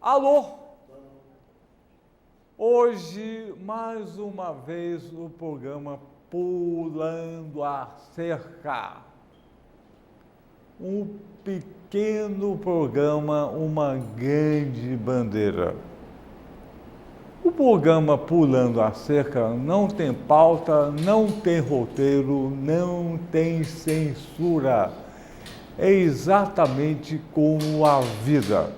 Alô? Hoje, mais uma vez, o programa Pulando a Cerca. Um pequeno programa, uma grande bandeira. O programa Pulando a Cerca não tem pauta, não tem roteiro, não tem censura. É exatamente como a vida.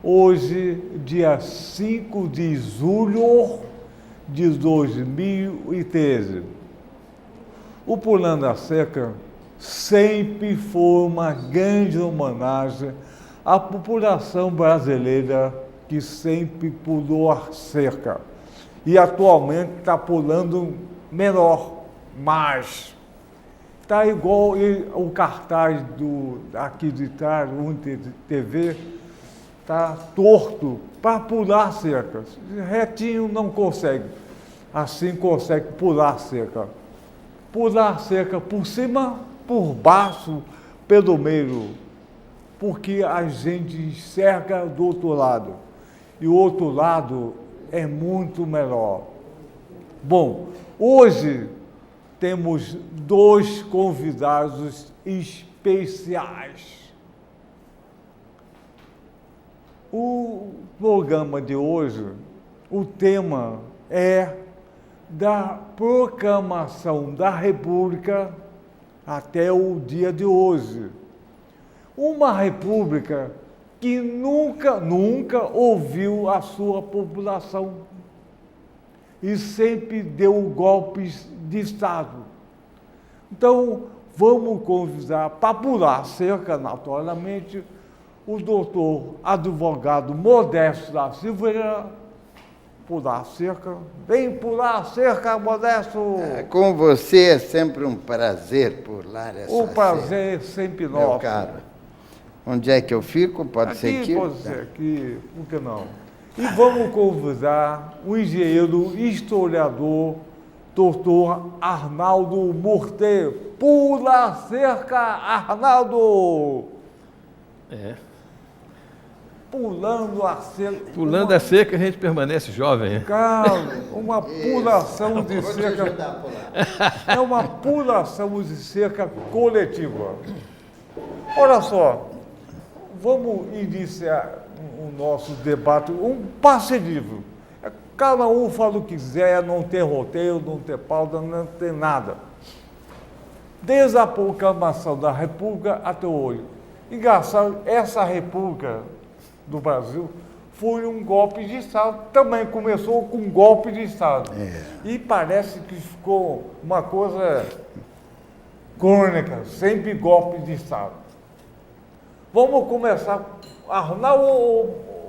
Hoje, dia 5 de julho de 2013, o Pulando a Cerca sempre foi uma grande homenagem à população brasileira que sempre pulou a cerca e atualmente está pulando menor, mais. Está igual o cartaz aqui de trás, o TV, está torto para pular cercas. Retinho não consegue, assim consegue pular cerca. Pular cerca por cima, por baixo, pelo meio, porque a gente enxerga do outro lado. E o outro lado é muito melhor. Bom, hoje temos dois convidados especiais. O programa de hoje, o tema é da proclamação da República até o dia de hoje. Uma república que nunca ouviu a sua população e sempre deu golpes de Estado. Então, vamos convidar para pular cerca, naturalmente, o doutor advogado Modesto da Silveira. Pular cerca. Vem pular cerca, Modesto. Com você é sempre um prazer pular essa cerca. O prazer é sempre nosso. Meu caro. Onde é que eu fico? Pode ser aqui? Pode ser aqui, por que não? E vamos convidar o engenheiro historiador, doutor Arnaldo Murter. Pula cerca, Arnaldo! Pulando a cerca. Pulando a cerca, a gente permanece jovem. Cara, uma pulação de cerca. É uma pulação de cerca coletiva. Olha só, vamos iniciar o nosso debate, um passe livre. Cada um fala o que quiser, não tem roteiro, não tem pauta, não tem nada. Desde a proclamação da República até hoje. Engraçado, essa República do Brasil foi um golpe de Estado. Também começou com um golpe de Estado. E parece que ficou uma coisa crônica, sempre golpe de Estado. Vamos começar. Arnaldo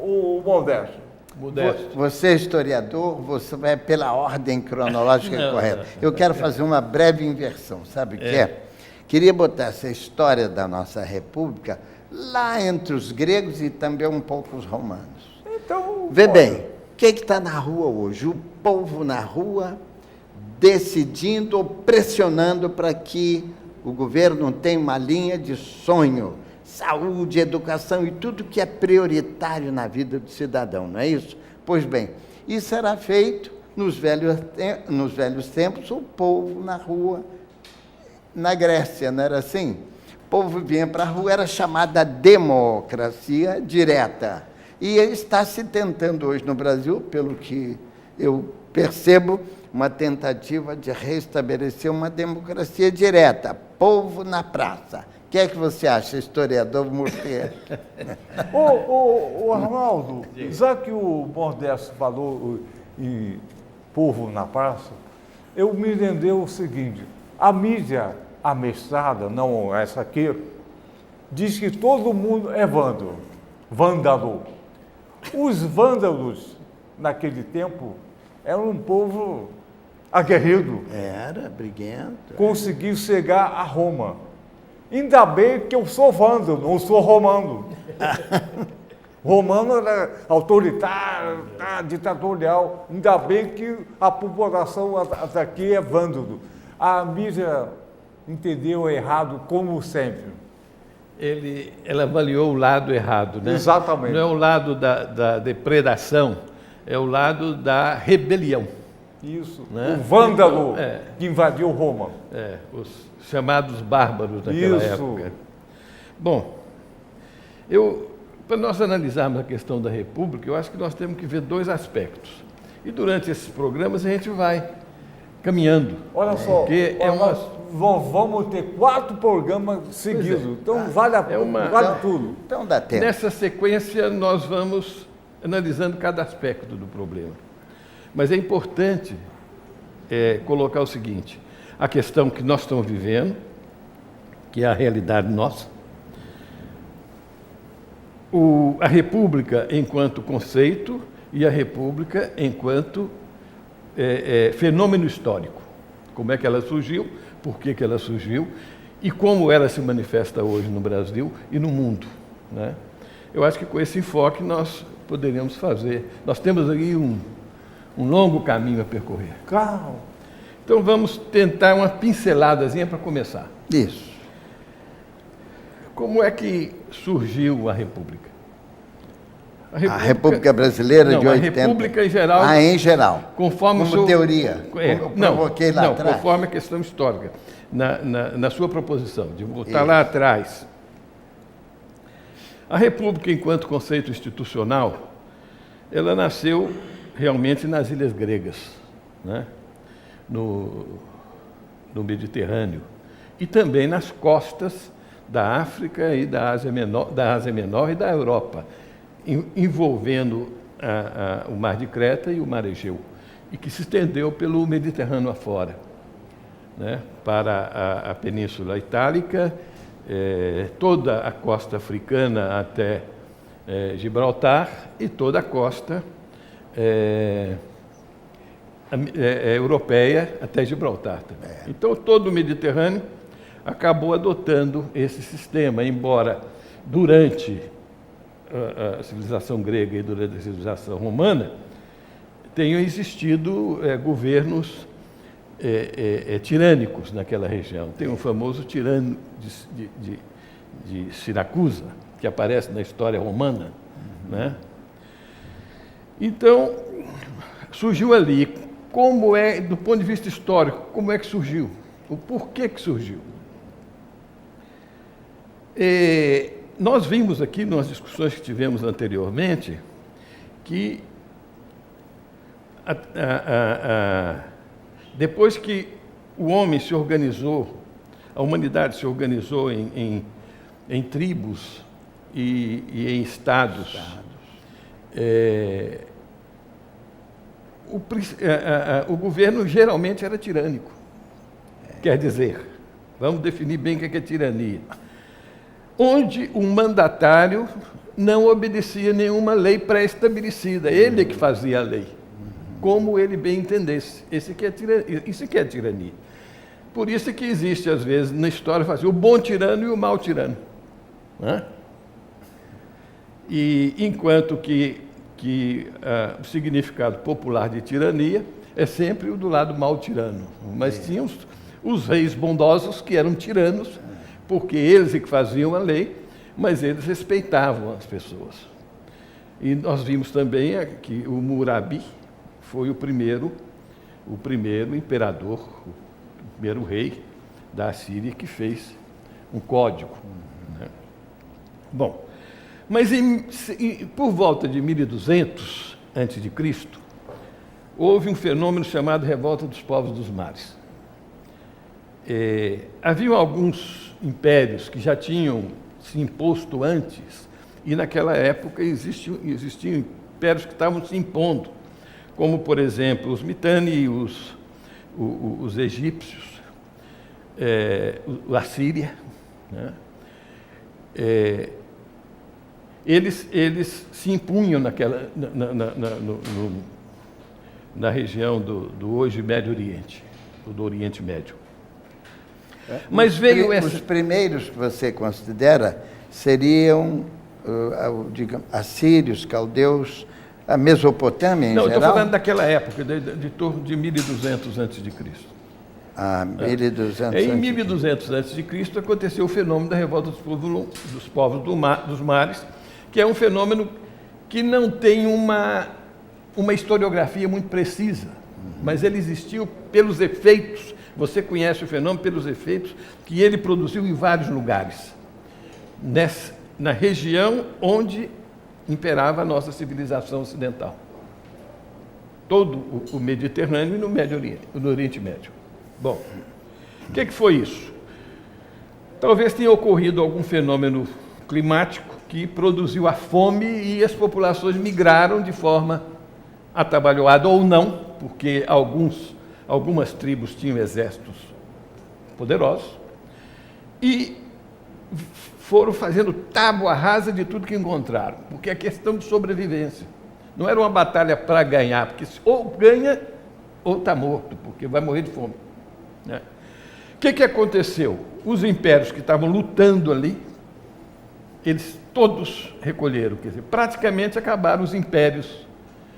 ou Modesto? Modesto. Você é historiador, você vai pela ordem cronológica correta. Eu quero fazer uma breve inversão, sabe o que é? Queria botar essa história da nossa república lá entre os gregos e também um pouco os romanos. Então, vê bem, o que está na rua hoje? O povo na rua decidindo ou pressionando para que o governo tenha uma linha de sonho, saúde, educação e tudo que é prioritário na vida do cidadão, não é isso? Pois bem, isso era feito nos velhos tempos, o povo na rua, na Grécia, não era assim? O povo vinha para a rua, era chamada democracia direta. E está se tentando hoje no Brasil, pelo que eu percebo, uma tentativa de restabelecer uma democracia direta, povo na praça. O que é que você acha, historiador Murter? Ô, Arnaldo, já que o Modesto falou em povo na praça, eu me lembrei o seguinte, a mídia amestrada, não essa aqui, diz que todo mundo é vândalo. Os vândalos, naquele tempo, eram um povo aguerrido. Era, briguento. Conseguiu chegar a Roma. Ainda bem que eu sou vândalo, não sou romano. Romano era autoritário, ditatorial. Ainda bem que a população daqui é vândalo. A mídia entendeu errado, como sempre. ela avaliou o lado errado, né? Exatamente. Não é o lado da depredação, é o lado da rebelião. Isso. Né? O vândalo É. que invadiu Roma. Os chamados bárbaros daquela Isso. época. Bom, para nós analisarmos a questão da República, eu acho que nós temos que ver dois aspectos. E durante esses programas a gente vai caminhando. Olha só, Porque nós vamos ter 4 programas seguidos. Então vale tudo. Então dá tempo. Nessa sequência, nós vamos analisando cada aspecto do problema. Mas é importante colocar o seguinte: a questão que nós estamos vivendo, que é a realidade nossa, a República enquanto conceito e a República enquanto fenômeno histórico. Como é que ela surgiu, por que ela surgiu e como ela se manifesta hoje no Brasil e no mundo, né? Eu acho que com esse enfoque nós poderíamos fazer. Nós temos aí um longo caminho a percorrer. Carro. Então vamos tentar uma pinceladazinha para começar. Isso. Como é que surgiu a República? A República Brasileira não, de 80. A República em geral. Ah, em geral. Conforme como teoria. Eu provoquei lá atrás. Conforme a questão histórica. Na sua proposição, de voltar lá atrás. A República, enquanto conceito institucional, ela nasceu realmente nas ilhas gregas, né? no Mediterrâneo, e também nas costas da África e da Ásia Menor e da Europa, envolvendo o Mar de Creta e o Mar Egeu, e que se estendeu pelo Mediterrâneo afora, né? Para a Península Itálica, toda a costa africana até Gibraltar e toda a costa europeia até Gibraltar também. Então, todo o Mediterrâneo acabou adotando esse sistema, embora durante a civilização grega e durante a civilização romana tenham existido governos tirânicos naquela região. Tem um famoso tirano de Siracusa, que aparece na história romana, né? Então, surgiu ali. Como é, do ponto de vista histórico, como é que surgiu? O porquê que surgiu? Nós vimos aqui, nas discussões que tivemos anteriormente, que depois que o homem se organizou, a humanidade se organizou em tribos e em estados, o governo geralmente era tirânico. Quer dizer, vamos definir bem o que é tirania. Onde um mandatário não obedecia nenhuma lei pré-estabelecida, ele que fazia a lei, como ele bem entendesse. Isso que é tirania. Por isso que existe, às vezes, na história, o bom tirano e o mau tirano, né? E enquanto que o significado popular de tirania é sempre o do lado mau tirano. Mas tinha os reis bondosos que eram tiranos, porque eles é que faziam a lei, mas eles respeitavam as pessoas. E nós vimos também que o Murabi foi o primeiro imperador, o primeiro rei da Assíria que fez um código, né? Bom, mas por volta de 1200 a.C., houve um fenômeno chamado Revolta dos Povos dos Mares. Haviam alguns impérios que já tinham se imposto antes, e naquela época existiam impérios que estavam se impondo, como, por exemplo, os Mitanni, os egípcios, a Síria, né? Eles se impunham na região do hoje Médio Oriente, do Oriente Médio. Mas os primeiros que você considera seriam, digamos, assírios, caldeus, a Mesopotâmia em geral? Não, eu estou falando daquela época, de torno de 1200 a.C. Ah, 1200 Em 1200 a.C. aconteceu o fenômeno da revolta dos povos dos mares, que é um fenômeno que não tem uma historiografia muito precisa, mas ele existiu pelos efeitos. Você conhece o fenômeno pelos efeitos que ele produziu em vários lugares, na região onde imperava a nossa civilização ocidental. Todo o Mediterrâneo e no Médio Oriente, no Oriente Médio. Bom, o que foi isso? Talvez tenha ocorrido algum fenômeno climático que produziu a fome e as populações migraram de forma atabalhoada ou não, porque algumas tribos tinham exércitos poderosos e foram fazendo tábua rasa de tudo que encontraram, porque é questão de sobrevivência. Não era uma batalha para ganhar, porque ou ganha ou está morto, porque vai morrer de fome. Né? O que aconteceu? Os impérios que estavam lutando ali, eles todos recolheram, quer dizer, praticamente acabaram os impérios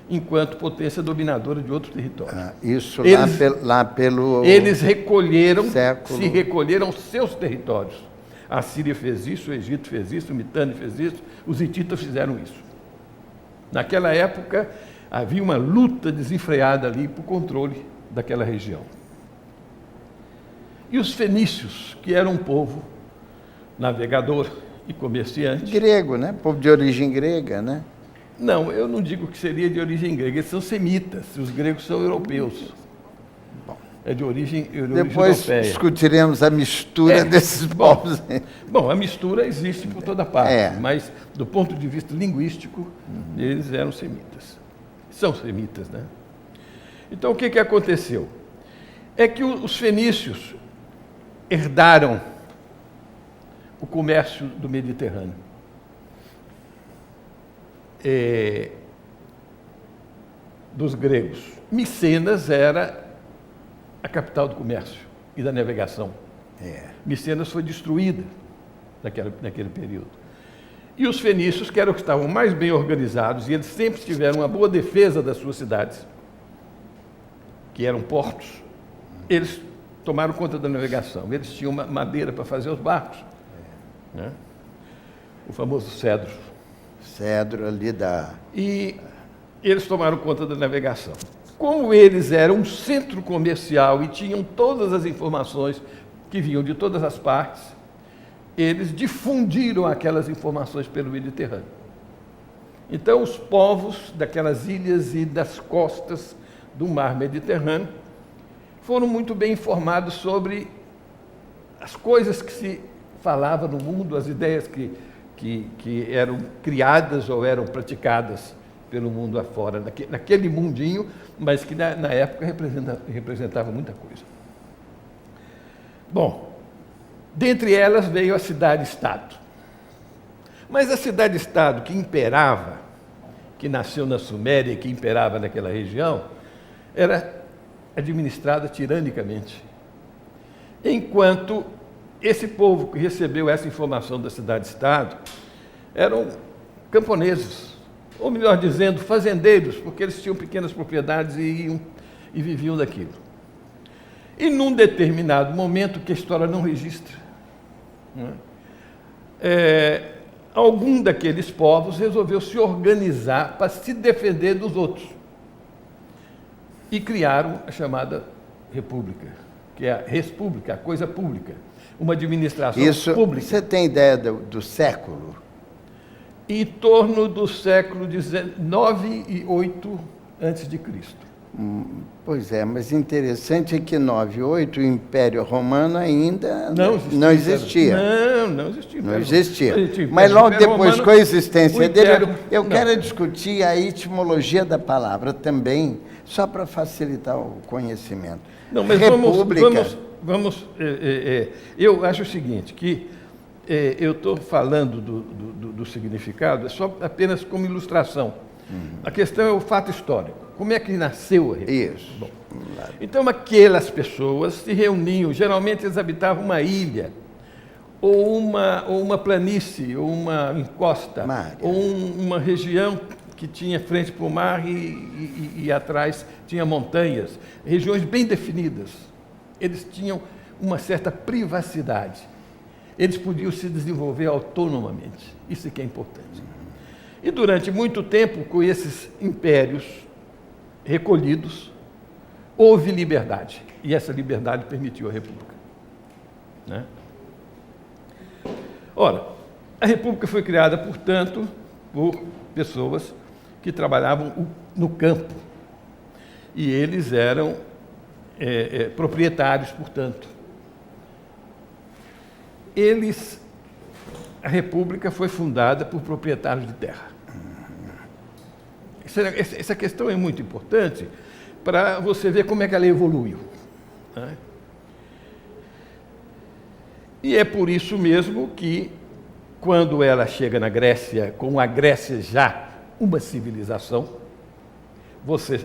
enquanto potência dominadora de outros territórios. Isso eles, lá pelo Eles recolheram, século. se recolheram seus territórios. A Síria fez isso, o Egito fez isso, o Mitanni fez isso, os hititas fizeram isso. Naquela época, havia uma luta desenfreada ali por controle daquela região. E os fenícios, que eram um povo navegador e comerciante. Grego, né? Povo de origem grega, né? Não, eu não digo que seria de origem grega, eles são semitas, os gregos são europeus. É de origem Depois europeia. discutiremos a mistura desses povos. Bom, a mistura existe por toda parte, mas do ponto de vista linguístico, eles eram semitas. São semitas, né? Então, o que aconteceu? É que os fenícios herdaram o comércio do Mediterrâneo. Dos gregos. Micenas era a capital do comércio e da navegação. Micenas foi destruída naquele período. E os fenícios, que eram os que estavam mais bem organizados, e eles sempre tiveram uma boa defesa das suas cidades, que eram portos, eles tomaram conta da navegação. Eles tinham madeira para fazer os barcos. Né? O famoso cedro. Cedro ali da... E eles tomaram conta da navegação. Como eles eram um centro comercial e tinham todas as informações que vinham de todas as partes, eles difundiram aquelas informações pelo Mediterrâneo. Então, os povos daquelas ilhas e das costas do mar Mediterrâneo foram muito bem informados sobre as coisas que se falava no mundo, as ideias que eram criadas ou eram praticadas pelo mundo afora, naquele mundinho, mas que na época representava muita coisa. Bom, dentre elas veio a cidade-estado. Mas a cidade-estado que imperava, que nasceu na Suméria e que imperava naquela região, era administrada tiranicamente. Enquanto esse povo que recebeu essa informação da cidade-estado eram camponeses, ou melhor dizendo, fazendeiros, porque eles tinham pequenas propriedades e viviam daquilo. E num determinado momento, que a história não registra, algum daqueles povos resolveu se organizar para se defender dos outros. E criaram a chamada república, que é a res pública, a coisa pública, uma administração pública. Você tem ideia do século? Em torno do século XIX e 8 a.C. Pois é, mas interessante é que 9 e 8 o Império Romano ainda não existia. Não existia. Mas logo depois, com a existência dele, eu quero discutir a etimologia da palavra também, só para facilitar o conhecimento. Não, mas República. Vamos eu acho o seguinte, que eu estou falando do significado, é só apenas como ilustração. A questão é o fato histórico. Como é que nasceu a República? Isso. Bom, então, aquelas pessoas se reuniam, geralmente eles habitavam uma ilha, ou uma planície, ou uma encosta, ou uma região que tinha frente para o mar e atrás tinha montanhas, regiões bem definidas. Eles tinham uma certa privacidade. Eles podiam se desenvolver autonomamente. Isso é que é importante. E durante muito tempo, com esses impérios recolhidos, houve liberdade. E essa liberdade permitiu a República. Né? Ora, a República foi criada, portanto, por pessoas que trabalhavam no campo. E eles eram proprietários, portanto. A República foi fundada por proprietários de terra. Essa questão é muito importante para você ver como é que ela evoluiu. Né? E é por isso mesmo que, quando ela chega na Grécia, com a Grécia já uma civilização, você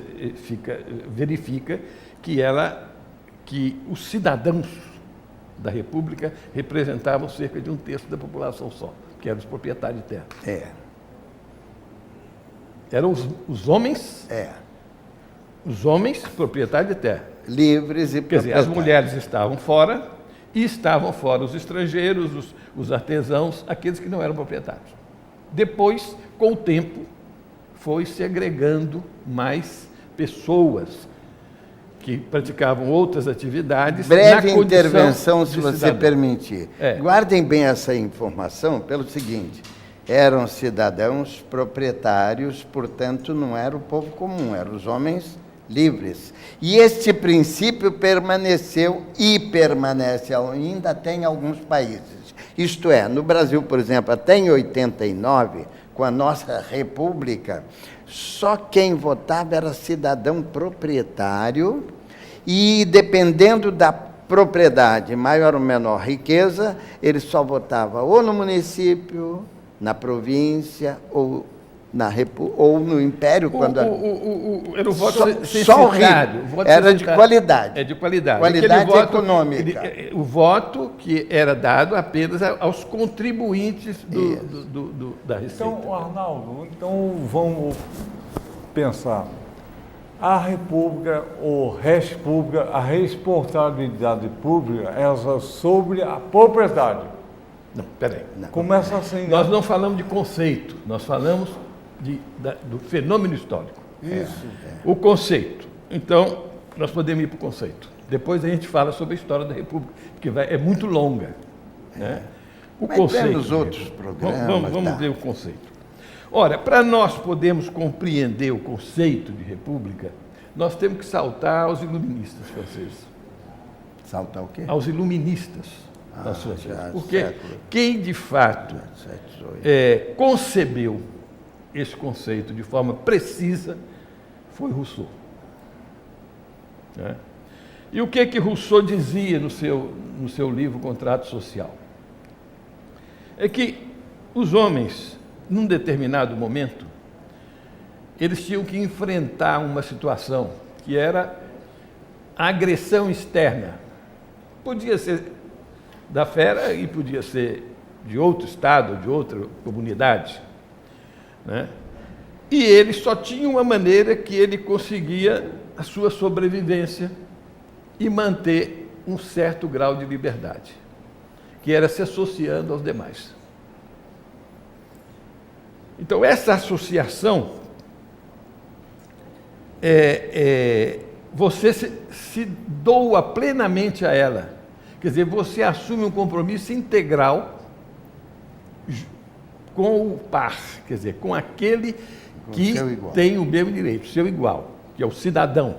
verifica que os cidadãos da República representavam cerca de 1/3 da população só, que eram os proprietários de terra. Eram os homens, os homens proprietários de terra. Livres e Quer dizer, proprietários. as mulheres estavam fora e estavam fora os estrangeiros, os artesãos, aqueles que não eram proprietários. Depois, com o tempo, foi se agregando mais pessoas que praticavam outras atividades. Breve na condição intervenção, se de você cidadão. permitir. Guardem bem essa informação pelo seguinte: eram cidadãos proprietários, portanto, não era o povo comum, eram os homens livres. E este princípio permaneceu e permanece ainda até em alguns países. Isto é, no Brasil, por exemplo, até em 89, com a nossa República, só quem votava era cidadão proprietário e, dependendo da propriedade, maior ou menor riqueza, ele só votava ou no município, na província ou no império. Era o voto só o censitário. rico. Era de qualidade. É de qualidade. Qualidade Aquele voto, econômica. O voto que era dado apenas aos contribuintes da Receita. Então, Arnaldo, vamos pensar. A República ou Res Pública, a responsabilidade pública é sobre a propriedade. Não, peraí. Começa assim. Nós não falamos de conceito, nós falamos do fenômeno histórico. Isso. O conceito. Então, nós podemos ir para o conceito. Depois a gente fala sobre a história da República, porque é muito longa. Né? O Mas conceito. temos outros programas. Vamos ver o conceito. Ora, para nós podermos compreender o conceito de república, nós temos que saltar aos iluministas franceses. Saltar o quê? Aos iluministas franceses. já, Porque século. quem de fato concebeu esse conceito de forma precisa foi Rousseau. Né? E o que Rousseau dizia no seu livro Contrato Social? É que os homens, num determinado momento, eles tinham que enfrentar uma situação que era a agressão externa. Podia ser da fera e podia ser de outro estado, de outra comunidade. Né? E ele só tinha uma maneira que ele conseguia a sua sobrevivência e manter um certo grau de liberdade, que era se associando aos demais. Então, essa associação, você se doa plenamente a ela. Quer dizer, você assume um compromisso integral com o par, quer dizer, com aquele que tem o mesmo direito, seu igual, que é o cidadão.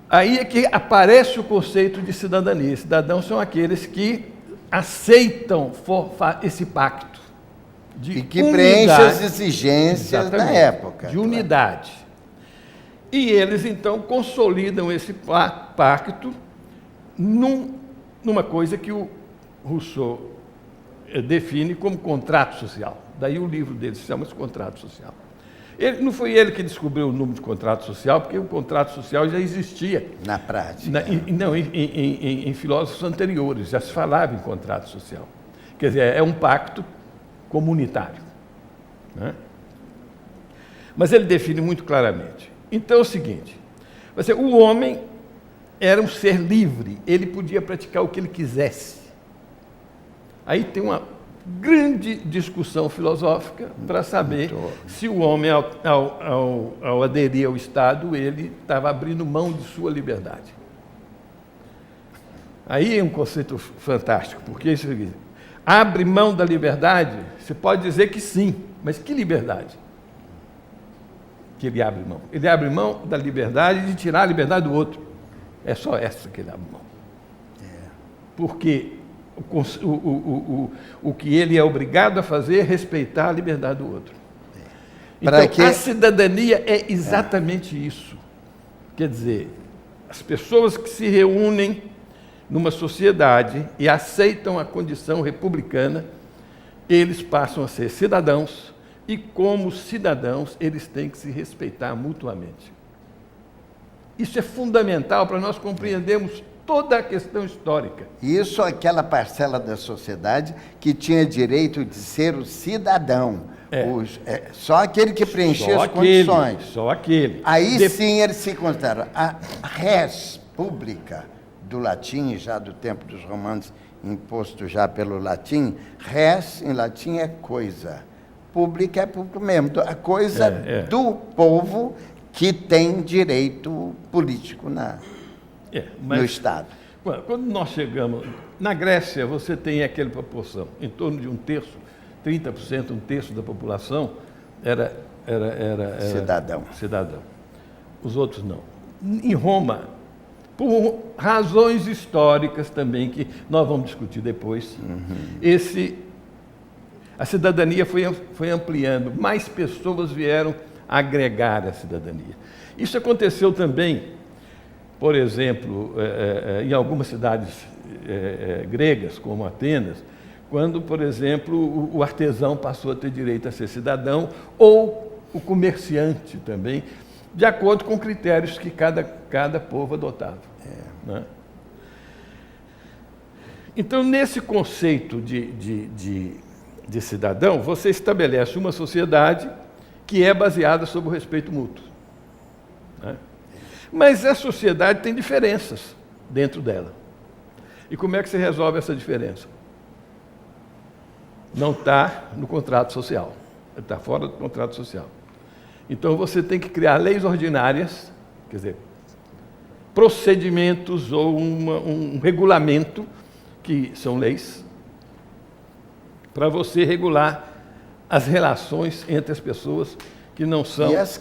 Aí é que aparece o conceito de cidadania. Cidadãos são aqueles que aceitam esse pacto de e que unidade, preenche as exigências da época. De unidade. E eles, então, consolidam esse pacto numa coisa que o Rousseau define como contrato social. Daí o livro dele se chama Contrato Social. Não foi ele que descobriu o número de contrato social, porque o contrato social já existia. Na prática. Em filósofos anteriores, já se falava em contrato social. Quer dizer, é um pacto comunitário. Né? Mas ele define muito claramente. Então é o seguinte, o homem era um ser livre, ele podia praticar o que ele quisesse. Aí tem uma grande discussão filosófica para saber se o homem, ao aderir ao Estado, ele estava abrindo mão de sua liberdade. Aí é um conceito fantástico, porque isso abre mão da liberdade, você pode dizer que sim, mas que liberdade que ele abre mão? Ele abre mão da liberdade de tirar a liberdade do outro. É só essa que ele abre mão. Porque o que ele é obrigado a fazer é respeitar a liberdade do outro. Então, a cidadania é exatamente isso. Quer dizer, as pessoas que se reúnem numa sociedade e aceitam a condição republicana, eles passam a ser cidadãos e, como cidadãos, eles têm que se respeitar mutuamente. Isso é fundamental para nós compreendermos toda a questão histórica. Isso é aquela parcela da sociedade que tinha direito de ser o cidadão. Só aquele que preenchia as condições. Só aquele. Aí sim ele se considera a res pública, do latim, já do tempo dos romanos, imposto já pelo latim. Res, em latim, é coisa. Pública é público mesmo. A coisa do povo que tem direito político no Estado. Quando nós chegamos... Na Grécia, você tem aquela proporção, em torno de 1/3, 30%, 1/3 da população era cidadão. Os outros não. Em Roma, por razões históricas também, que nós vamos discutir depois, a cidadania foi ampliando, mais pessoas vieram agregar a cidadania. Isso aconteceu também, por exemplo, em algumas cidades gregas, como Atenas, quando, por exemplo, o artesão passou a ter direito a ser cidadão, ou o comerciante também, de acordo com critérios que cada povo adotava. Né? Então, nesse conceito de cidadão, você estabelece uma sociedade que é baseada sobre o respeito mútuo. Né? Mas a sociedade tem diferenças dentro dela. E como é que se resolve essa diferença? Não está no contrato social. Está fora do contrato social. Então, você tem que criar leis ordinárias, quer dizer, procedimentos ou um regulamento, que são leis, para você regular as relações entre as pessoas que não são... E as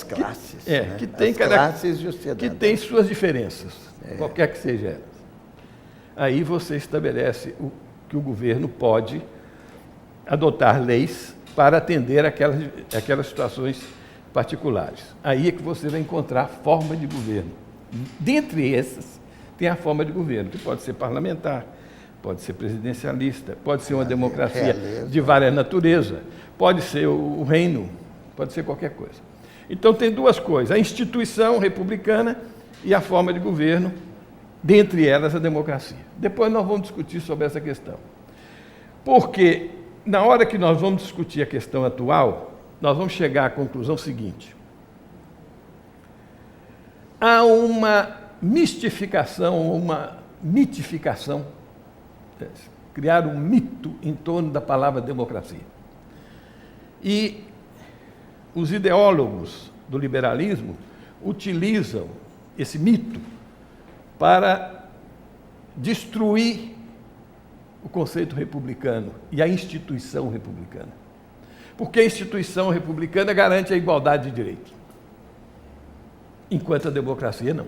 classes. Né? Que tem as classes e os cidadãos. Que tem suas diferenças, qualquer que seja elas. Aí você estabelece que o governo pode adotar leis para atender aquelas situações particulares. Aí é que você vai encontrar forma de governo. Dentre essas, tem a forma de governo, que pode ser parlamentar, pode ser presidencialista, pode ser uma democracia de várias natureza, pode ser o reino, pode ser qualquer coisa. Então, tem duas coisas, a instituição republicana e a forma de governo, dentre elas a democracia. Depois nós vamos discutir sobre essa questão. Porque, na hora que nós vamos discutir a questão atual, nós vamos chegar à conclusão seguinte. Há uma mistificação, uma mitificação, criar um mito em torno da palavra democracia. E os ideólogos do liberalismo utilizam esse mito para destruir o conceito republicano e a instituição republicana. Porque a instituição republicana garante a igualdade de direito, enquanto a democracia não.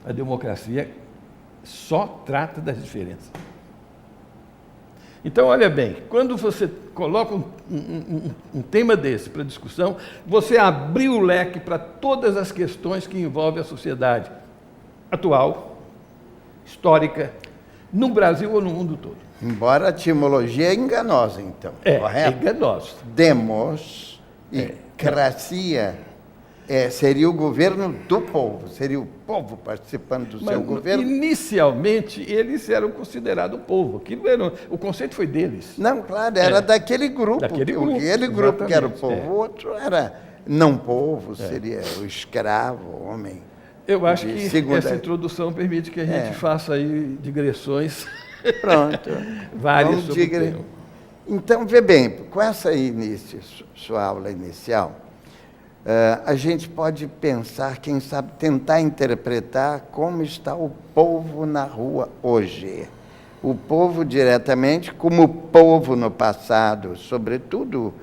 A democracia só trata das diferenças. Então, olha bem, quando você coloca um tema desse para discussão, você abriu o leque para todas as questões que envolvem a sociedade atual, histórica, no Brasil ou no mundo todo. Embora a etimologia é enganosa, então. Correto? É enganosa. Demos e cracia seria o governo do povo, seria o povo participando do seu governo. Inicialmente, eles eram considerados o povo. O conceito foi deles. Não, claro, era daquele grupo. Aquele grupo que era o povo, o outro era não povo, seria o escravo, o homem Eu acho de que segunda... essa introdução permite que a gente faça aí digressões Pronto. várias Então, sobre o tema. Então, vê bem, com essa sua aula inicial, a gente pode pensar, quem sabe, tentar interpretar como está o povo na rua hoje. O povo diretamente, como o povo no passado, sobretudo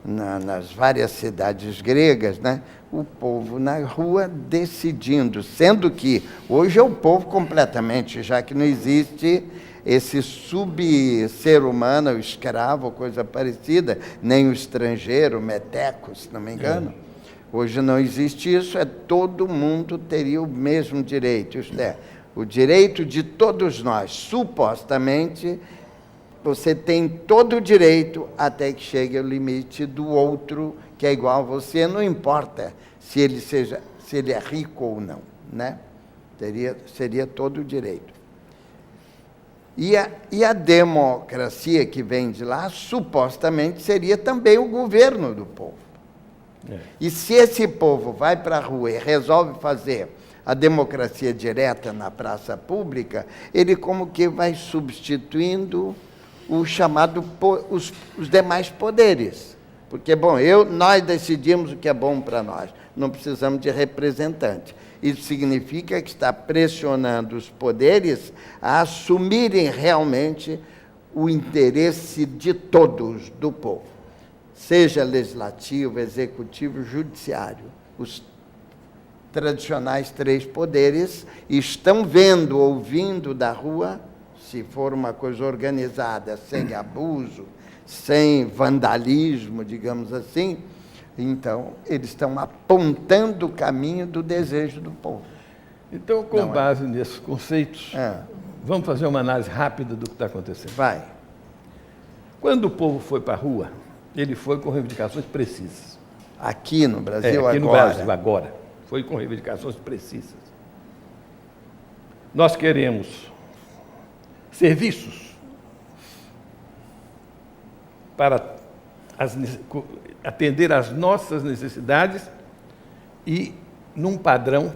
nas várias cidades gregas, né? O povo na rua decidindo, sendo que hoje é o povo completamente, já que não existe esse sub-ser humano, o escravo, coisa parecida, nem o estrangeiro, o meteco, se não me engano. Hoje não existe isso, todo mundo teria o mesmo direito, isto é, o direito de todos nós, supostamente, você tem todo o direito até que chegue ao limite do outro que é igual a você, não importa se ele é rico ou não, né? Seria todo o direito. E a democracia que vem de lá, supostamente, seria também o governo do povo. E se esse povo vai para a rua e resolve fazer a democracia direta na praça pública, ele como que vai substituindo o chamado os demais poderes. Porque, bom, nós decidimos o que é bom para nós, não precisamos de representante. Isso significa que está pressionando os poderes a assumirem realmente o interesse de todos, do povo, seja legislativo, executivo, judiciário. Os tradicionais 3 poderes estão vendo, ouvindo da rua, se for uma coisa organizada, sem abuso, sem vandalismo, digamos assim, então eles estão apontando o caminho do desejo do povo. Então, com base nesses conceitos, vamos fazer uma análise rápida do que está acontecendo. Vai. Quando o povo foi para a rua, ele foi com reivindicações precisas. Aqui no Brasil agora? Aqui no Brasil agora. Foi com reivindicações precisas. Nós queremos serviços para atender às nossas necessidades e num padrão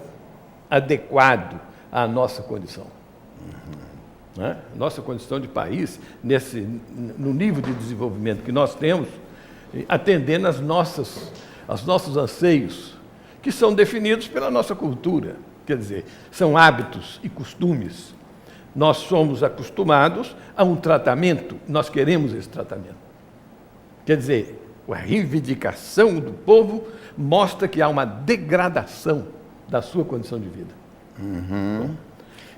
adequado à nossa condição. Né? Nossa condição de país, no nível de desenvolvimento que nós temos, atendendo aos nossos anseios, que são definidos pela nossa cultura. Quer dizer, são hábitos e costumes. Nós somos acostumados a um tratamento, nós queremos esse tratamento. Quer dizer, a reivindicação do povo mostra que há uma degradação da sua condição de vida. Uhum.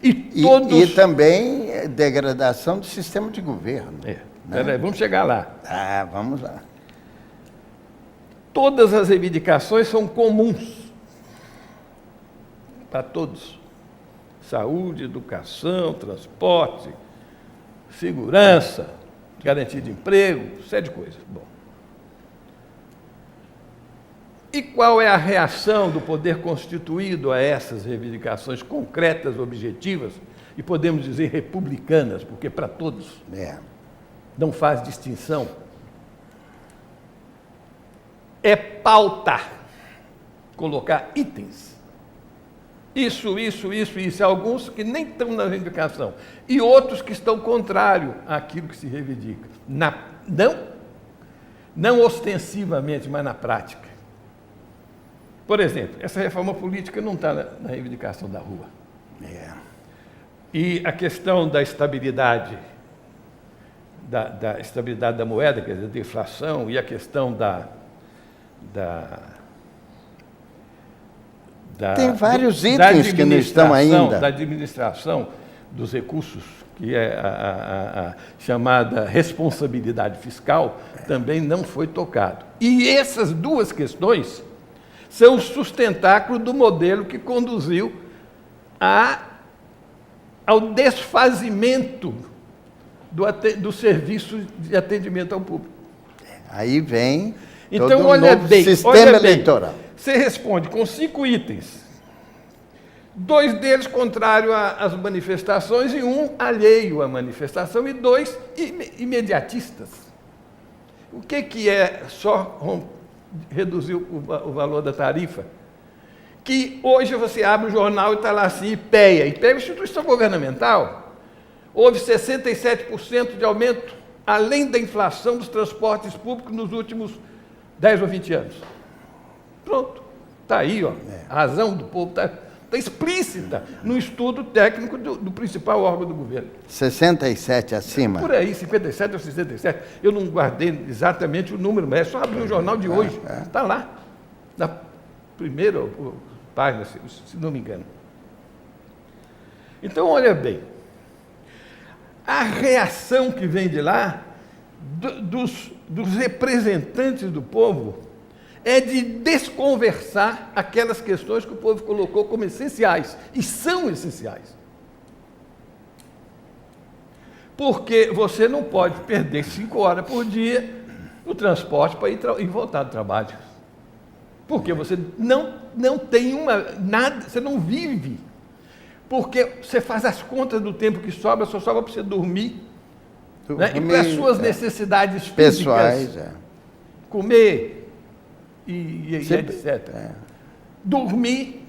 E também degradação do sistema de governo. Né? Vamos chegar lá. Vamos lá. Todas as reivindicações são comuns para todos. Saúde, educação, transporte, segurança, garantia de emprego, série de coisas. Bom. E qual é a reação do poder constituído a essas reivindicações concretas, objetivas, e podemos dizer republicanas, porque para todos não faz distinção? É pautar, colocar itens. Isso. Alguns que nem estão na reivindicação. E outros que estão contrário àquilo que se reivindica. Não ostensivamente, mas na prática. Por exemplo, essa reforma política não está na reivindicação da rua. E a questão da estabilidade, da estabilidade da moeda, quer dizer, da inflação, e a questão tem vários itens que não estão ainda. Da administração dos recursos, que é a chamada responsabilidade fiscal, também não foi tocado. E essas duas questões são o sustentáculo do modelo que conduziu ao desfazimento do serviço de atendimento ao público. Aí vem então, olha bem, sistema eleitoral. Você responde com 5 itens. 2 deles contrários às manifestações e 1 alheio à manifestação e 2 imediatistas. O que é só reduzir o valor da tarifa? que hoje você abre o jornal e está lá assim, IPEA. IPEA é uma instituição governamental. Houve 67% de aumento, além da inflação dos transportes públicos nos últimos 10 ou 20 anos. Pronto. Está aí, ó. A razão do povo está explícita no estudo técnico do principal órgão do governo. 67 acima. Por aí, 57 ou 67. Eu não guardei exatamente o número, mas é só abrir o jornal de hoje. Está lá, na primeira página, se não me engano. Então, olha bem, a reação que vem de lá, dos representantes do povo, é de desconversar aquelas questões que o povo colocou como essenciais, e são essenciais. Porque você não pode perder 5 horas por dia no transporte para ir e voltar do trabalho. Porque você não tem nada, você não vive. Porque você faz as contas do tempo que sobra, só sobra para você dormir. Né? E para as suas necessidades pessoais, físicas, comer e etc. Dormir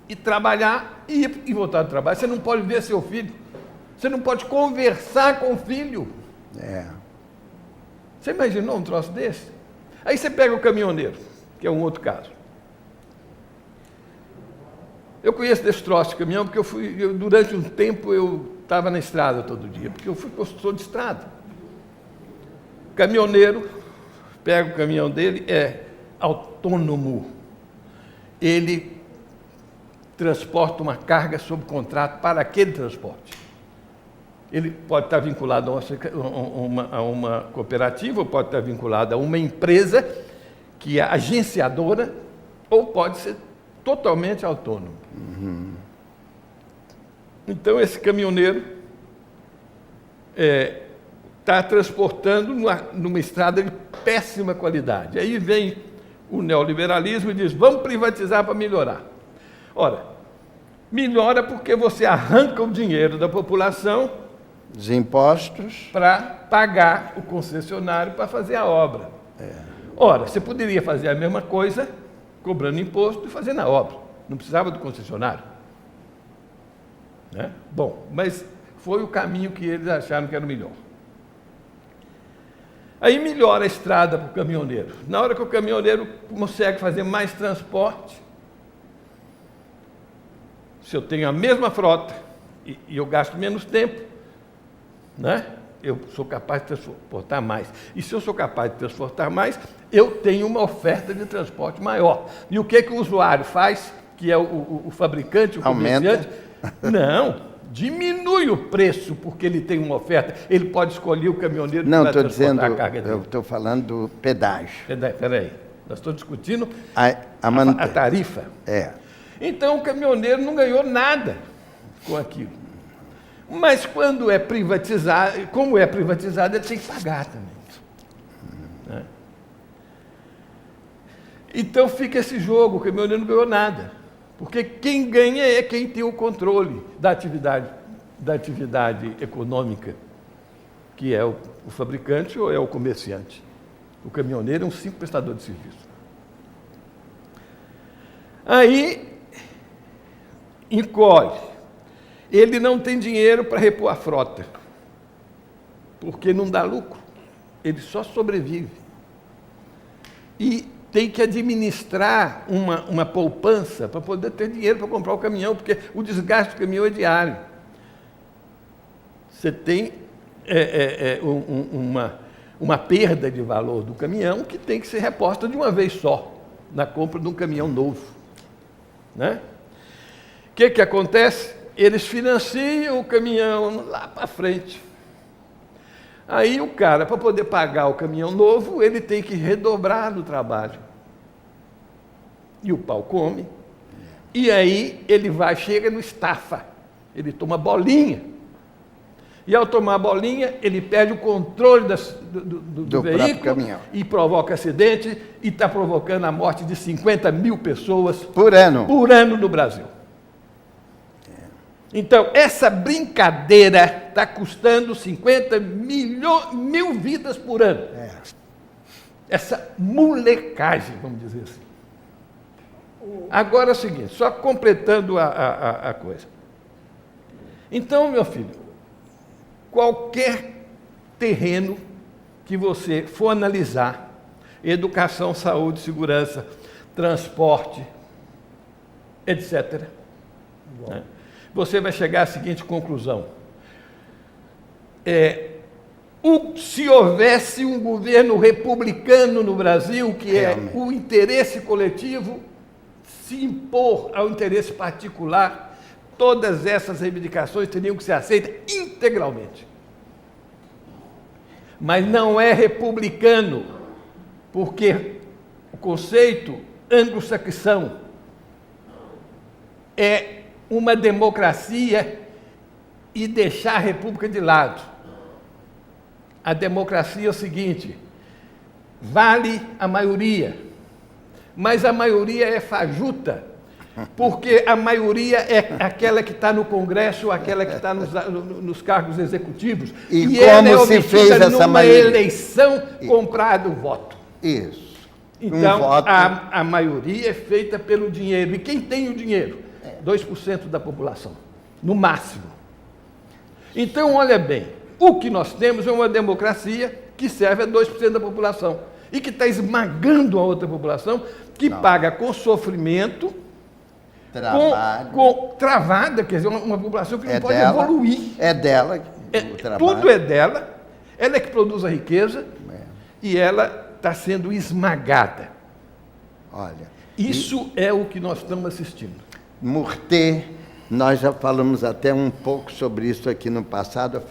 e trabalhar e voltar do trabalho. Você não pode ver seu filho. Você não pode conversar com o filho. Você imaginou um troço desse? Aí você pega o caminhoneiro, que é um outro caso. Eu conheço desse troço de caminhão porque durante um tempo eu estava na estrada todo dia, porque eu fui construtor de estrada. O caminhoneiro pega o caminhão dele, é autônomo. Ele transporta uma carga sob contrato para aquele transporte. Ele pode estar vinculado a uma cooperativa, ou pode estar vinculado a uma empresa que é agenciadora, ou pode ser totalmente autônomo. Então, esse caminhoneiro está transportando numa estrada de péssima qualidade. Aí vem o neoliberalismo e diz, vamos privatizar para melhorar. Ora, melhora porque você arranca o dinheiro da população, os impostos, para pagar o concessionário para fazer a obra. Ora, você poderia fazer a mesma coisa cobrando imposto e fazendo a obra. Não precisava do concessionário. Né? Bom, mas foi o caminho que eles acharam que era o melhor. Aí melhora a estrada para o caminhoneiro. Na hora que o caminhoneiro consegue fazer mais transporte, se eu tenho a mesma frota e eu gasto menos tempo, né? Eu sou capaz de transportar mais. E se eu sou capaz de transportar mais, eu tenho uma oferta de transporte maior. E o que o usuário faz, que é o fabricante, o comerciante? Não, diminui o preço porque ele tem uma oferta. Ele pode escolher o caminhoneiro que vai transportar a carga dele. Eu estou falando do pedágio. Peraí, nós estamos discutindo a tarifa. Então o caminhoneiro não ganhou nada com aquilo. Mas quando é privatizado, como é privatizado, ele tem que pagar também. Né? Então fica esse jogo, o caminhoneiro não ganhou nada. Porque quem ganha é quem tem o controle da atividade econômica, que é o fabricante ou é o comerciante. O caminhoneiro é um simples prestador de serviço. Aí, encolhe. Ele não tem dinheiro para repor a frota, porque não dá lucro. Ele só sobrevive. E tem que administrar uma poupança para poder ter dinheiro para comprar o caminhão, porque o desgaste do caminhão é diário. Você tem uma perda de valor do caminhão que tem que ser reposta de uma vez só, na compra de um caminhão novo. Né? O que acontece? Eles financiam o caminhão lá para frente. Aí o cara, para poder pagar o caminhão novo, ele tem que redobrar no trabalho. E o pau come. E aí ele chega no estafa. Ele toma bolinha. E ao tomar bolinha, ele perde o controle do veículo e provoca acidente e está provocando a morte de 50 mil pessoas por ano no Brasil. Então, essa brincadeira está custando 50 mil vidas por ano. Essa molecagem, vamos dizer assim. Agora é o seguinte, só completando a coisa. Então, meu filho, qualquer terreno que você for analisar, educação, saúde, segurança, transporte, etc., né, você vai chegar à seguinte conclusão. Se houvesse um governo republicano no Brasil, que Realmente. é o interesse coletivo, se impor ao interesse particular, todas essas reivindicações teriam que ser aceitas integralmente. Mas não é republicano, porque o conceito anglo-saxão é uma democracia e deixar a república de lado. A democracia é o seguinte: vale a maioria, mas a maioria é fajuta, porque a maioria é aquela que está no Congresso, aquela que está nos cargos executivos. E ela como é se fez obtida essa numa maioria? eleição comprada o voto. Isso. Então, voto. a maioria é feita pelo dinheiro. E quem tem o dinheiro? 2% da população, no máximo. Então, olha bem, o que nós temos é uma democracia que serve a 2% da população e que está esmagando a outra população, que paga com sofrimento, Trabalho. travada, quer dizer, uma população que não pode dela, evoluir. É dela o trabalho. Tudo é dela, ela é que produz a riqueza e ela está sendo esmagada. Olha, Isso é o que nós estamos assistindo. Murté, nós já falamos até um pouco sobre isso aqui no passado,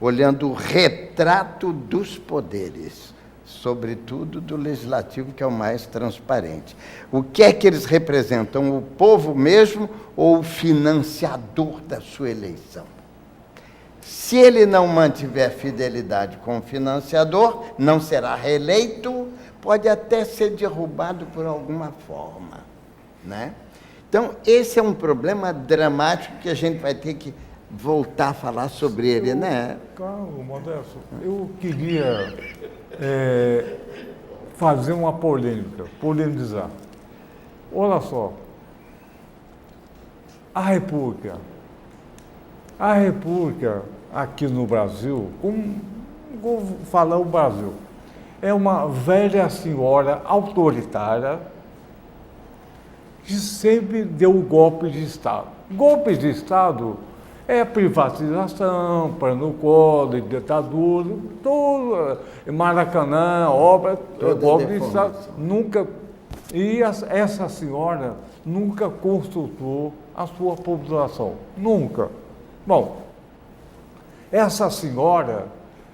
olhando o retrato dos poderes, sobretudo do legislativo, que é o mais transparente. O que é que eles representam? O povo mesmo ou o financiador da sua eleição? Se ele não mantiver fidelidade com o financiador, não será reeleito, pode até ser derrubado por alguma forma, né? Então, esse é um problema dramático que a gente vai ter que voltar a falar sobre ele, né? Carlos Modesto, eu queria fazer uma polêmica, polemizar. Olha só, a República aqui no Brasil, vou falar o Brasil, é uma velha senhora autoritária que sempre deu golpe de Estado. Golpe de Estado é privatização, plano Collor, ditadura, tudo, Maracanã, obra, golpe de Estado. Nunca, e essa senhora nunca consultou a sua população, nunca. Bom, essa senhora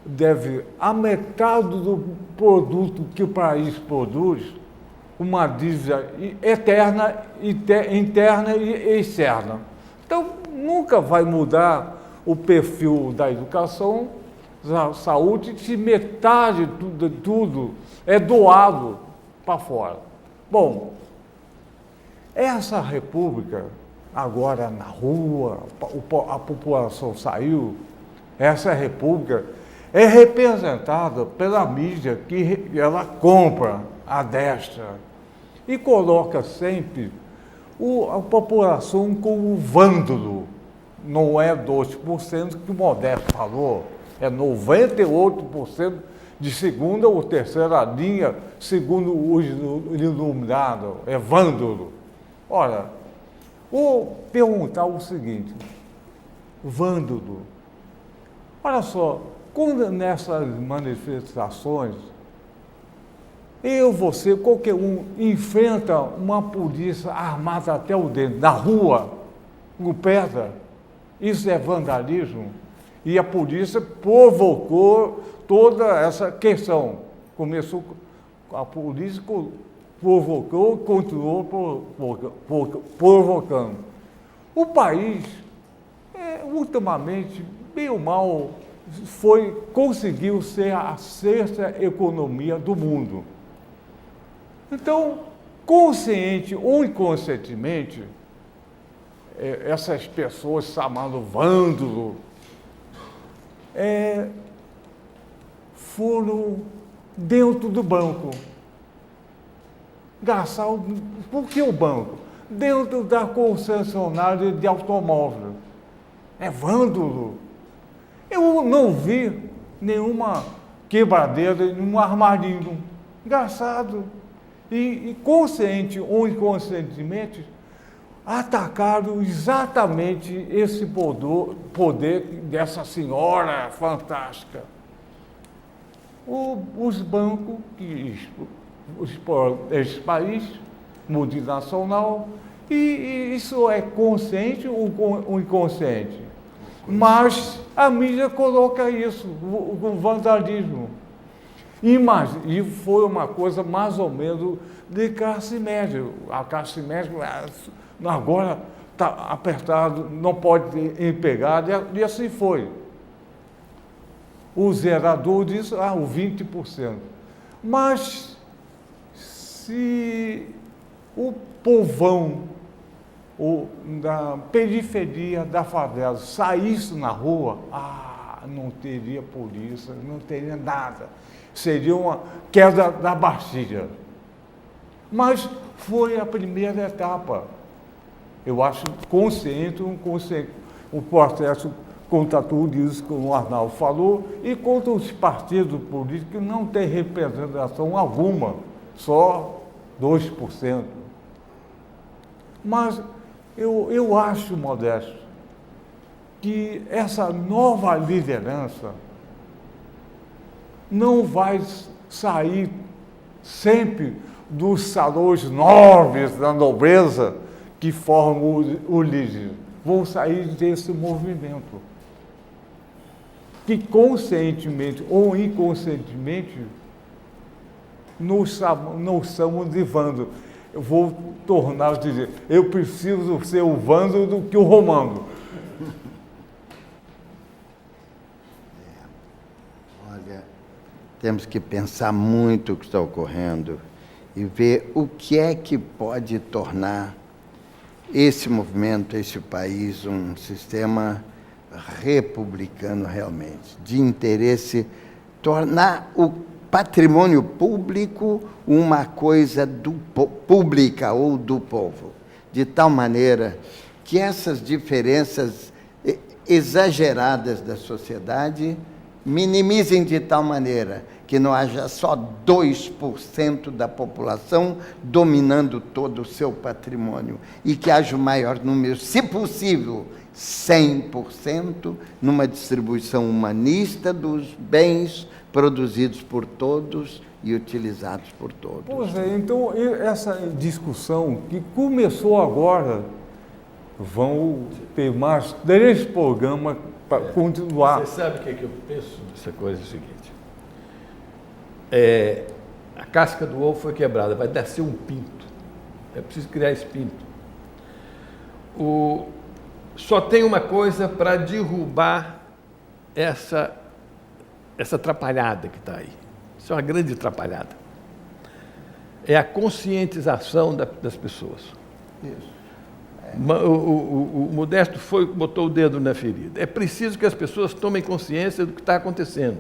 deve a metade do produto que o país produz, uma dívida eterna, interna e externa. Então, nunca vai mudar o perfil da educação, da saúde, se metade de tudo é doado para fora. Bom, essa república, agora na rua, a população saiu, essa república é representada pela mídia que ela compra a destra e coloca sempre a população como vândalo. Não é 2% que o Modesto falou, é 98% de segunda ou terceira linha, segundo os iluminados, é vândalo. Ora, vou perguntar o seguinte, vândalo, olha só, quando nessas manifestações, você, qualquer um, enfrenta uma polícia armada até o dente, na rua, no pedra, isso é vandalismo. E a polícia provocou toda essa questão. Começou, a polícia provocou, continuou provocando. O país, ultimamente, bem ou mal, conseguiu ser a sexta economia do mundo. Então, consciente ou inconscientemente, essas pessoas chamando vândalo, foram dentro do banco. gastar. Por que o banco? Dentro da concessionária de automóvel. É vândalo. Eu não vi nenhuma quebradeira, nenhum armarinho gastado. E consciente ou inconscientemente, atacaram exatamente esse poder dessa senhora fantástica. Os bancos, esse país multinacional, e isso é consciente ou inconsciente? Mas a mídia coloca isso, o vandalismo. E foi uma coisa mais ou menos de classe média. A classe média agora está apertado, não pode empregar, e assim foi. O zerador disse, o 20%. Mas se o povão da periferia da favela saísse na rua, não teria polícia, não teria nada. Seria uma queda da Bastilha. Mas foi a primeira etapa. Eu acho consciente, o processo contra tudo isso que o Arnaldo falou e contra os partidos políticos que não têm representação alguma, só 2%. Mas eu acho, Modesto, que essa nova liderança não vai sair sempre dos salões nobres da nobreza que formam o líder. Vão sair desse movimento. Que conscientemente ou inconscientemente nos chamamos de vândalo. Eu vou tornar a dizer, eu preciso ser o vândalo do que o romano. Olha, temos que pensar muito o que está ocorrendo e ver o que é que pode tornar esse movimento, esse país, um sistema republicano realmente, de interesse, tornar o patrimônio público uma coisa pública ou do povo, de tal maneira que essas diferenças exageradas da sociedade minimizem de tal maneira que não haja só 2% da população dominando todo o seu patrimônio e que haja o maior número, se possível, 100%, numa distribuição humanista dos bens produzidos por todos e utilizados por todos. Pois é, então essa discussão que começou agora, vão ter mais 3 programas para continuar. Você sabe o que eu penso dessa coisa? É o seguinte, a casca do ovo foi quebrada, vai nascer um pinto, é preciso criar esse pinto. Só tem uma coisa para derrubar essa atrapalhada que está aí. Isso é uma grande atrapalhada. É a conscientização das pessoas. Isso. O Modesto botou o dedo na ferida. É preciso que as pessoas tomem consciência do que está acontecendo.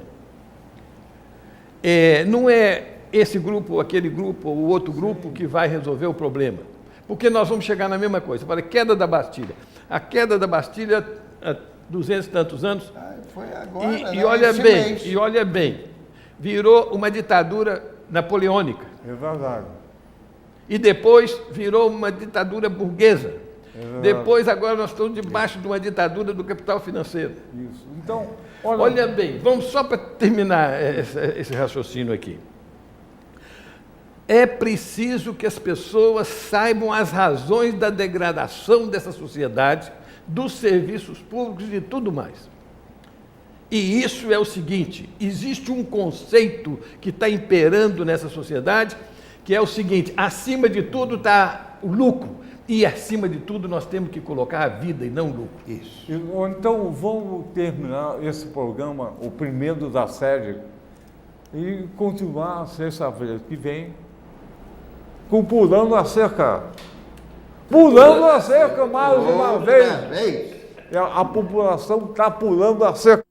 Não é esse grupo, aquele grupo, ou outro grupo que vai resolver o problema. Porque nós vamos chegar na mesma coisa. Para a queda da Bastilha. A queda da Bastilha, há 200 e tantos anos. Foi agora, E olha bem, virou uma ditadura napoleônica. É verdade. E depois virou uma ditadura burguesa. Depois, agora, nós estamos debaixo de uma ditadura do capital financeiro. Isso. Então, olha bem, vamos só para terminar esse raciocínio aqui. É preciso que as pessoas saibam as razões da degradação dessa sociedade, dos serviços públicos e de tudo mais. E isso é o seguinte, existe um conceito que está imperando nessa sociedade, que é o seguinte, acima de tudo está o lucro, e acima de tudo nós temos que colocar a vida e não o lucro. Isso. Então, vamos terminar esse programa, o primeiro da série, e continuar sexta-feira que vem, com Pulando a Cerca. Pulando a cerca mais uma vez. A população está pulando a cerca.